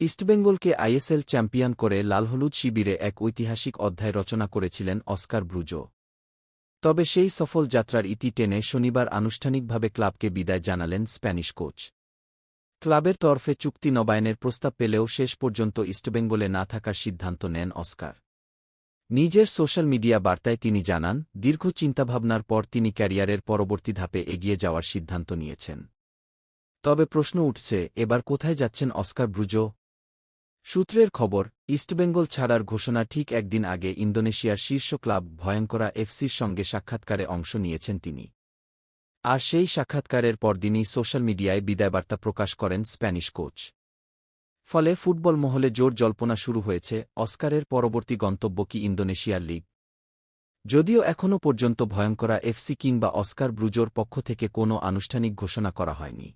ইস্টবেঙ্গলকে ISL champion করে লালহলুদ শিবিরে এক ঐতিহাসিক অধ্যায় রচনা করেছিলেন অস্কার ব্রুজো। তবে সেই সফল যাত্রার ইতি টেনে শনিবার আনুষ্ঠানিকভাবে ক্লাবকে বিদায় জানালেন স্প্যানিশ কোচ। ক্লাবের তরফে চুক্তি নবায়নের প্রস্তাব পেলেও শেষ পর্যন্ত ইস্টবেঙ্গলে না থাকার সিদ্ধান্ত নেন অস্কার। নিজের সোশ্যাল মিডিয়া বার্তায় তিনি জানান, দীর্ঘ চিন্তাভাবনার পর তিনি ক্যারিয়ারের পরবর্তী ধাপে এগিয়ে যাওয়ার সিদ্ধান্ত নিয়েছেন। তবে প্রশ্ন উঠছে, এবার কোথায় যাচ্ছেন অস্কার ব্রুজো? সূত্রের খবর, ইস্টবেঙ্গল ছাড়ার ঘোষণা ঠিক একদিন আগে ইন্দোনেশিয়ার শীর্ষ ক্লাব ভয়ঙ্করা এফসির সঙ্গে সাক্ষাৎকারে অংশ নিয়েছেন তিনি। আর সেই সাক্ষাৎকারের পরদিনই সোশ্যাল মিডিয়ায় বিদায়বার্তা প্রকাশ করেন স্প্যানিশ কোচ। ফলে ফুটবল মহলে জোর জল্পনা শুরু হয়েছে, অস্কারের পরবর্তী গন্তব্য কি ইন্দোনেশিয়ার লিগ? যদিও এখনও পর্যন্ত ভয়ঙ্করা এফসি কিংবা অস্কার ব্রুজোর পক্ষ থেকে কোনো আনুষ্ঠানিক ঘোষণা করা হয়নি।